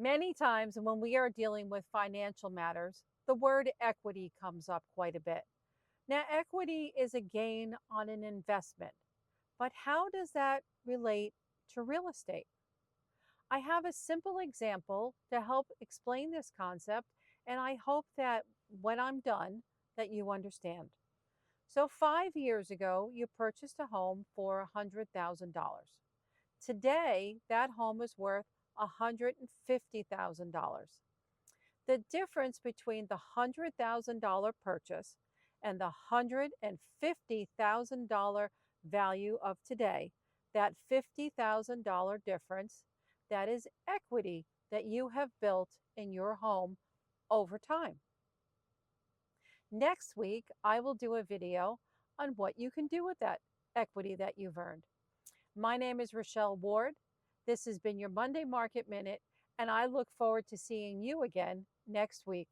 Many times when we are dealing with financial matters, the word equity comes up quite a bit. Now, equity is a gain on an investment, but how does that relate to real estate? I have a simple example to help explain this concept, and I hope that when I'm done, that you understand. So 5 years ago, you purchased a home for $100,000. Today, that home is worth $150,000. The difference between the $100,000 purchase and the $150,000 value of today, that $50,000 difference, that is equity that you have built in your home over time. Next week, I will do a video on what you can do with that equity that you've earned. My name is Richelle Ward. This has been your Monday Market Minute, and I look forward to seeing you again next week.